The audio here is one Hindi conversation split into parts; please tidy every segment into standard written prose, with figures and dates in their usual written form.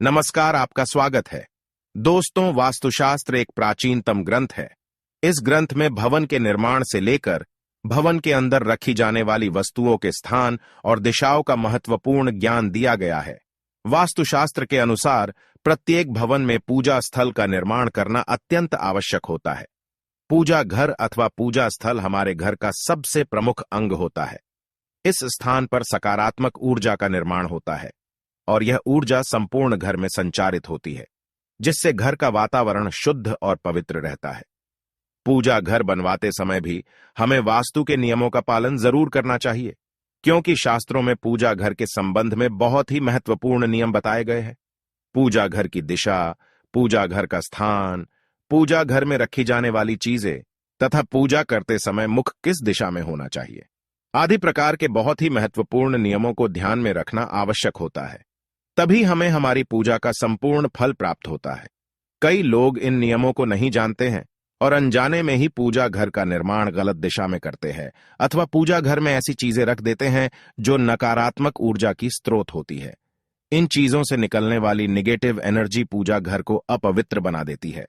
नमस्कार, आपका स्वागत है। दोस्तों, वास्तुशास्त्र एक प्राचीनतम ग्रंथ है। इस ग्रंथ में भवन के निर्माण से लेकर भवन के अंदर रखी जाने वाली वस्तुओं के स्थान और दिशाओं का महत्वपूर्ण ज्ञान दिया गया है। वास्तुशास्त्र के अनुसार प्रत्येक भवन में पूजा स्थल का निर्माण करना अत्यंत आवश्यक होता है। पूजा घर अथवा पूजा स्थल हमारे घर का सबसे प्रमुख अंग होता है। इस स्थान पर सकारात्मक ऊर्जा का निर्माण होता है और यह ऊर्जा संपूर्ण घर में संचारित होती है, जिससे घर का वातावरण शुद्ध और पवित्र रहता है। पूजा घर बनवाते समय भी हमें वास्तु के नियमों का पालन जरूर करना चाहिए, क्योंकि शास्त्रों में पूजा घर के संबंध में बहुत ही महत्वपूर्ण नियम बताए गए हैं। पूजा घर की दिशा, पूजा घर का स्थान, पूजा घर में रखी जाने वाली चीजें तथा पूजा करते समय मुख किस दिशा में होना चाहिए आदि प्रकार के बहुत ही महत्वपूर्ण नियमों को ध्यान में रखना आवश्यक होता है। तभी हमें हमारी पूजा का संपूर्ण फल प्राप्त होता है। कई लोग इन नियमों को नहीं जानते हैं और अनजाने में ही पूजा घर का निर्माण गलत दिशा में करते हैं अथवा पूजा घर में ऐसी चीजें रख देते हैं जो नकारात्मक ऊर्जा की स्रोत होती है। इन चीजों से निकलने वाली निगेटिव एनर्जी पूजा घर को अपवित्र बना देती है।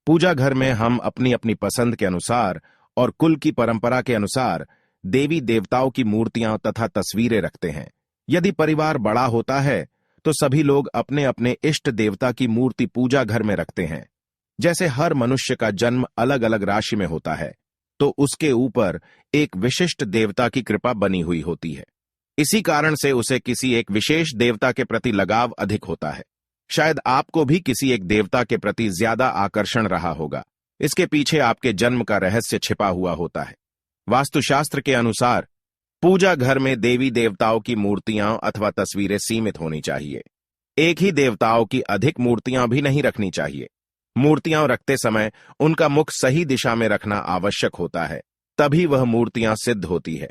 पूजा घर में हम अपनी अपनी पसंद के अनुसार और कुल की परंपरा के अनुसार देवी देवताओं की मूर्तियां तथा तस्वीरें रखते हैं। यदि परिवार बड़ा होता है तो सभी लोग अपने अपने इष्ट देवता की मूर्ति पूजा घर में रखते हैं। जैसे हर मनुष्य का जन्म अलग अलग राशि में होता है, तो उसके ऊपर एक विशिष्ट देवता की कृपा बनी हुई होती है। इसी कारण से उसे किसी एक विशेष देवता के प्रति लगाव अधिक होता है। शायद आपको भी किसी एक देवता के प्रति ज्यादा आकर्षण रहा होगा। इसके पीछे आपके जन्म का रहस्य छिपा हुआ होता है। वास्तुशास्त्र के अनुसार पूजा घर में देवी देवताओं की मूर्तियां अथवा तस्वीरें सीमित होनी चाहिए। एक ही देवताओं की अधिक मूर्तियां भी नहीं रखनी चाहिए। मूर्तियां रखते समय उनका मुख सही दिशा में रखना आवश्यक होता है, तभी वह मूर्तियां सिद्ध होती है।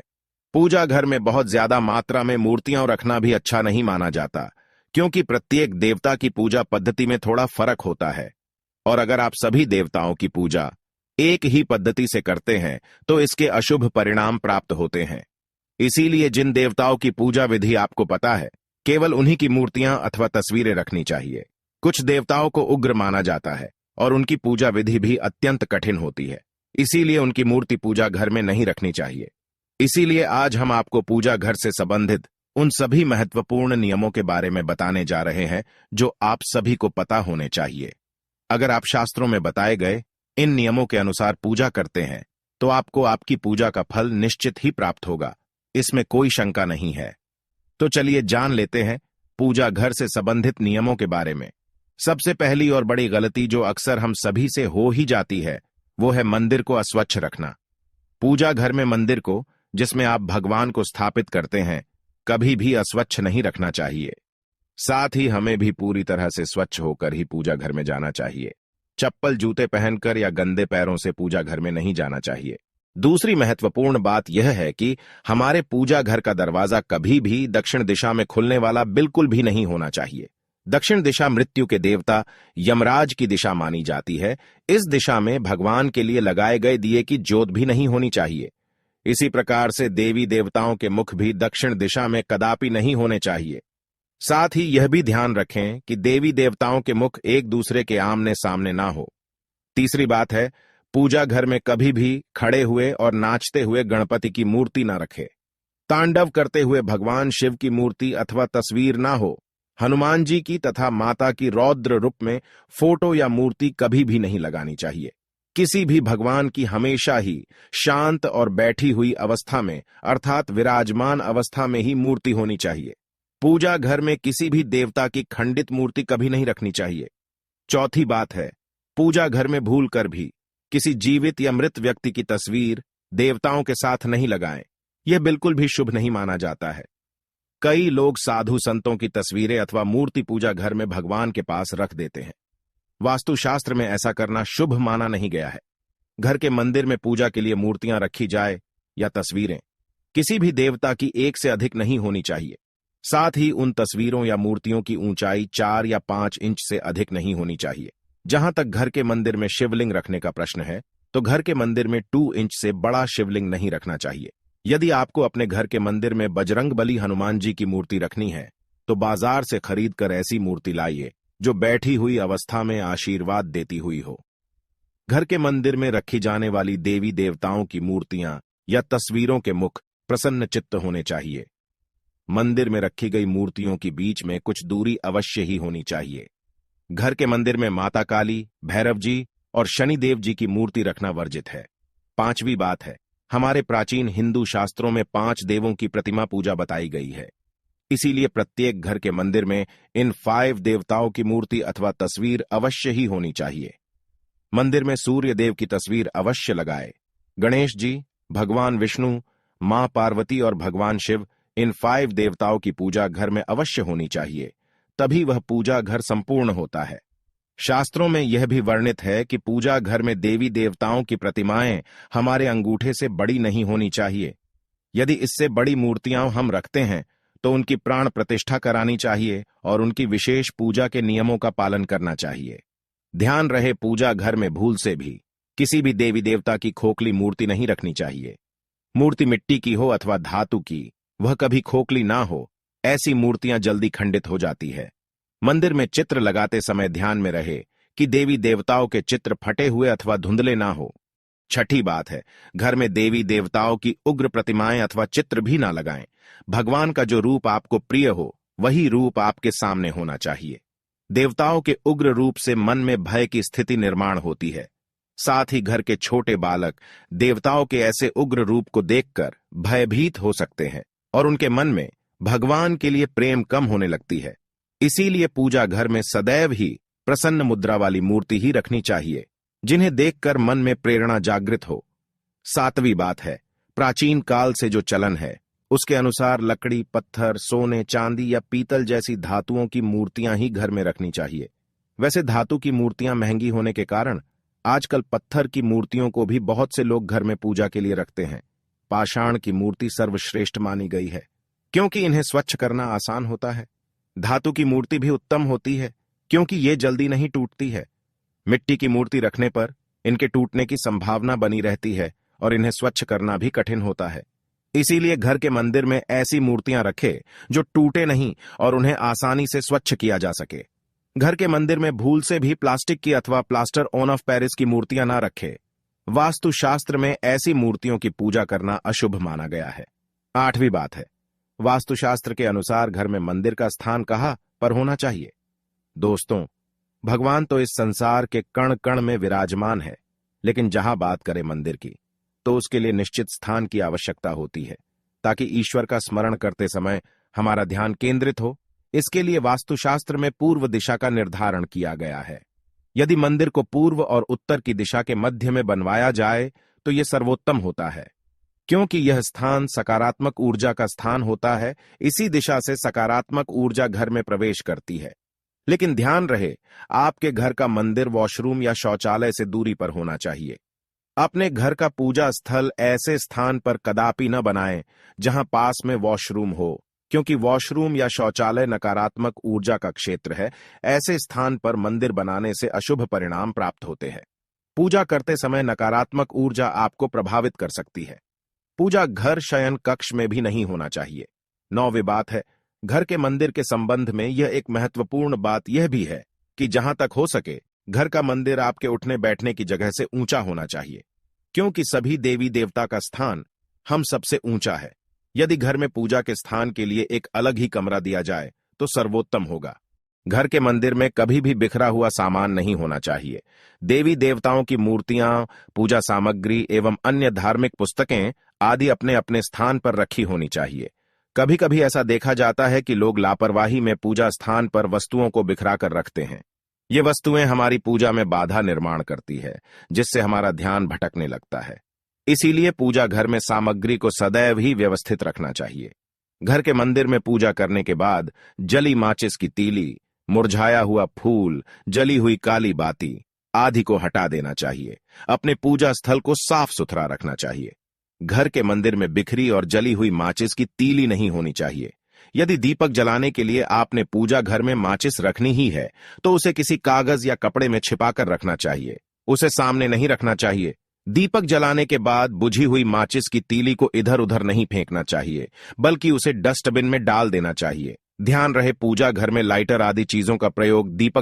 पूजा घर में बहुत ज्यादा मात्रा में मूर्तियां रखना भी अच्छा नहीं माना जाता, क्योंकि प्रत्येक देवता की पूजा पद्धति में थोड़ा फर्क होता है और अगर आप सभी देवताओं की पूजा एक ही पद्धति से करते हैं तो इसके अशुभ परिणाम प्राप्त होते हैं। इसीलिए जिन देवताओं की पूजा विधि आपको पता है, केवल उन्हीं की मूर्तियां अथवा तस्वीरें रखनी चाहिए। कुछ देवताओं को उग्र माना जाता है और उनकी पूजा विधि भी अत्यंत कठिन होती है, इसीलिए उनकी मूर्ति पूजा घर में नहीं रखनी चाहिए। इसीलिए आज हम आपको पूजा घर से संबंधित उन सभी महत्वपूर्ण नियमों के बारे में बताने जा रहे हैं जो आप सभी को पता होने चाहिए। अगर आप शास्त्रों में बताए गए इन नियमों के अनुसार पूजा करते हैं तो आपको आपकी पूजा का फल निश्चित ही प्राप्त होगा, इसमें कोई शंका नहीं है। तो चलिए जान लेते हैं पूजा घर से संबंधित नियमों के बारे में। सबसे पहली और बड़ी गलती जो अक्सर हम सभी से हो ही जाती है, वो है मंदिर को अस्वच्छ रखना। पूजा घर में मंदिर को, जिसमें आप भगवान को स्थापित करते हैं, कभी भी अस्वच्छ नहीं रखना चाहिए। साथ ही हमें भी पूरी तरह से स्वच्छ होकर ही पूजा घर में जाना चाहिए। चप्पल जूते पहनकर या गंदे पैरों से पूजा घर में नहीं जाना चाहिए। दूसरी महत्वपूर्ण बात यह है कि हमारे पूजा घर का दरवाजा कभी भी दक्षिण दिशा में खुलने वाला बिल्कुल भी नहीं होना चाहिए। दक्षिण दिशा मृत्यु के देवता यमराज की दिशा मानी जाती है। इस दिशा में भगवान के लिए लगाए गए दिए की ज्योत भी नहीं होनी चाहिए। इसी प्रकार से देवी देवताओं के मुख भी दक्षिण दिशा में कदापि नहीं होने चाहिए। साथ ही यह भी ध्यान रखें कि देवी देवताओं के मुख एक दूसरे के आमने सामने ना हो। तीसरी बात है, पूजा घर में कभी भी खड़े हुए और नाचते हुए गणपति की मूर्ति न रखे। तांडव करते हुए भगवान शिव की मूर्ति अथवा तस्वीर ना हो। हनुमान जी की तथा माता की रौद्र रूप में फोटो या मूर्ति कभी भी नहीं लगानी चाहिए। किसी भी भगवान की हमेशा ही शांत और बैठी हुई अवस्था में अर्थात विराजमान अवस्था में ही मूर्ति होनी चाहिए। पूजा घर में किसी भी देवता की खंडित मूर्ति कभी नहीं रखनी चाहिए। चौथी बात है, पूजा घर में भूल कर भी किसी जीवित या मृत व्यक्ति की तस्वीर देवताओं के साथ नहीं लगाएं। यह बिल्कुल भी शुभ नहीं माना जाता है। कई लोग साधु संतों की तस्वीरें अथवा मूर्ति पूजा घर में भगवान के पास रख देते हैं। वास्तुशास्त्र में ऐसा करना शुभ माना नहीं गया है। घर के मंदिर में पूजा के लिए मूर्तियां रखी जाए या तस्वीरें, किसी भी देवता की एक से अधिक नहीं होनी चाहिए। साथ ही उन तस्वीरों या मूर्तियों की ऊंचाई 4 या 5 इंच से अधिक नहीं होनी चाहिए। जहां तक घर के मंदिर में शिवलिंग रखने का प्रश्न है, तो घर के मंदिर में 2 इंच से बड़ा शिवलिंग नहीं रखना चाहिए। यदि आपको अपने घर के मंदिर में बजरंगबली हनुमान जी की मूर्ति रखनी है, तो बाजार से खरीद कर ऐसी मूर्ति लाइए जो बैठी हुई अवस्था में आशीर्वाद देती हुई हो। घर के मंदिर में रखी जाने वाली देवी देवताओं की मूर्तियां या तस्वीरों के मुख प्रसन्न चित्त होने चाहिए। मंदिर में रखी गई मूर्तियों के बीच में कुछ दूरी अवश्य ही होनी चाहिए। घर के मंदिर में माता काली, भैरव जी और शनिदेव जी की मूर्ति रखना वर्जित है। पांचवी बात है, हमारे प्राचीन हिंदू शास्त्रों में 5 देवों की प्रतिमा पूजा बताई गई है। इसीलिए प्रत्येक घर के मंदिर में इन 5 देवताओं की मूर्ति अथवा तस्वीर अवश्य ही होनी चाहिए। मंदिर में सूर्य देव की तस्वीर अवश्य लगाए। गणेश जी, भगवान विष्णु, मां पार्वती और भगवान शिव, इन 5 देवताओं की पूजा घर में अवश्य होनी चाहिए, तभी वह पूजा घर संपूर्ण होता है। शास्त्रों में यह भी वर्णित है कि पूजा घर में देवी देवताओं की प्रतिमाएं हमारे अंगूठे से बड़ी नहीं होनी चाहिए। यदि इससे बड़ी मूर्तियां हम रखते हैं तो उनकी प्राण प्रतिष्ठा करानी चाहिए और उनकी विशेष पूजा के नियमों का पालन करना चाहिए। ध्यान रहे, पूजा घर में भूल से भी किसी भी देवी देवता की खोखली मूर्ति नहीं रखनी चाहिए। मूर्ति मिट्टी की हो अथवा धातु की, वह कभी खोखली ना हो। ऐसी मूर्तियां जल्दी खंडित हो जाती है। मंदिर में चित्र लगाते समय ध्यान में रहे कि देवी देवताओं के चित्र फटे हुए अथवा धुंधले ना हो। छठी बात है, घर में देवी देवताओं की उग्र प्रतिमाएं अथवा चित्र भी ना लगाएं। भगवान का जो रूप आपको प्रिय हो वही रूप आपके सामने होना चाहिए। देवताओं के उग्र रूप से मन में भय की स्थिति निर्माण होती है। साथ ही घर के छोटे बालक देवताओं के ऐसे उग्र रूप को देखकर भयभीत हो सकते हैं और उनके मन में भगवान के लिए प्रेम कम होने लगती है। इसीलिए पूजा घर में सदैव ही प्रसन्न मुद्रा वाली मूर्ति ही रखनी चाहिए, जिन्हें देखकर मन में प्रेरणा जागृत हो। 7वीं बात है, प्राचीन काल से जो चलन है उसके अनुसार लकड़ी, पत्थर, सोने, चांदी या पीतल जैसी धातुओं की मूर्तियां ही घर में रखनी चाहिए। वैसे धातु की मूर्तियां महंगी होने के कारण आजकल पत्थर की मूर्तियों को भी बहुत से लोग घर में पूजा के लिए रखते हैं। पाषाण की मूर्ति सर्वश्रेष्ठ मानी गई है, क्योंकि इन्हें स्वच्छ करना आसान होता है। धातु की मूर्ति भी उत्तम होती है, क्योंकि ये जल्दी नहीं टूटती है। मिट्टी की मूर्ति रखने पर इनके टूटने की संभावना बनी रहती है और इन्हें स्वच्छ करना भी कठिन होता है। इसीलिए घर के मंदिर में ऐसी मूर्तियां रखे जो टूटे नहीं और उन्हें आसानी से स्वच्छ किया जा सके। घर के मंदिर में भूल से भी प्लास्टिक की अथवा प्लास्टर ऑन ऑफ पेरिस की मूर्तियां ना रखे। वास्तुशास्त्र में ऐसी मूर्तियों की पूजा करना अशुभ माना गया है। 8वीं बात है, वास्तुशास्त्र के अनुसार घर में मंदिर का स्थान कहाँ पर होना चाहिए। दोस्तों, भगवान तो इस संसार के कण कण में विराजमान है, लेकिन जहां बात करें मंदिर की तो उसके लिए निश्चित स्थान की आवश्यकता होती है, ताकि ईश्वर का स्मरण करते समय हमारा ध्यान केंद्रित हो। इसके लिए वास्तुशास्त्र में पूर्व दिशा का निर्धारण किया गया है। यदि मंदिर को पूर्व और उत्तर की दिशा के मध्य में बनवाया जाए तो यह सर्वोत्तम होता है, क्योंकि यह स्थान सकारात्मक ऊर्जा का स्थान होता है। इसी दिशा से सकारात्मक ऊर्जा घर में प्रवेश करती है। लेकिन ध्यान रहे, आपके घर का मंदिर वॉशरूम या शौचालय से दूरी पर होना चाहिए। अपने घर का पूजा स्थल ऐसे स्थान पर कदापि न बनाएं जहां पास में वॉशरूम हो, क्योंकि वॉशरूम या शौचालय नकारात्मक ऊर्जा का क्षेत्र है। ऐसे स्थान पर मंदिर बनाने से अशुभ परिणाम प्राप्त होते हैं। पूजा करते समय नकारात्मक ऊर्जा आपको प्रभावित कर सकती है। पूजा घर शयन कक्ष में भी नहीं होना चाहिए। 9वीं बात है, घर के मंदिर के संबंध में यह एक महत्वपूर्ण बात यह भी है कि जहां तक हो सके घर का मंदिर आपके उठने बैठने की जगह से ऊंचा होना चाहिए, क्योंकि सभी देवी देवता का स्थान हम सबसे ऊंचा है। यदि घर में पूजा के स्थान के लिए एक अलग ही कमरा दिया जाए तो सर्वोत्तम होगा। घर के मंदिर में कभी भी बिखरा हुआ सामान नहीं होना चाहिए। देवी देवताओं की मूर्तियां, पूजा सामग्री एवं अन्य धार्मिक पुस्तकें आदि अपने अपने स्थान पर रखी होनी चाहिए। कभी कभी ऐसा देखा जाता है कि लोग लापरवाही में पूजा स्थान पर वस्तुओं को बिखरा कर रखते हैं। ये वस्तुएं हमारी पूजा में बाधा निर्माण करती है, जिससे हमारा ध्यान भटकने लगता है। इसीलिए पूजा घर में सामग्री को सदैव ही व्यवस्थित रखना चाहिए। घर के मंदिर में पूजा करने के बाद जली माचिस की तीली, मुरझाया हुआ फूल, जली हुई काली बाती आदि को हटा देना चाहिए। अपने पूजा स्थल को साफ सुथरा रखना चाहिए। घर के मंदिर में बिखरी और जली हुई माचिस की तीली नहीं होनी चाहिए। यदि दीपक जलाने के लिए आपने पूजा घर में माचिस रखनी ही है तो उसे किसी कागज या कपड़े में छिपाकर रखना चाहिए। उसे सामने नहीं रखना चाहिए। दीपक जलाने के बाद बुझी हुई माचिस की तीली को इधर उधर नहीं फेंकना चाहिए, बल्कि उसे डस्टबिन में डाल देना चाहिए। ध्यान रहे, पूजा घर में लाइटर आदि चीजों का प्रयोग दीपक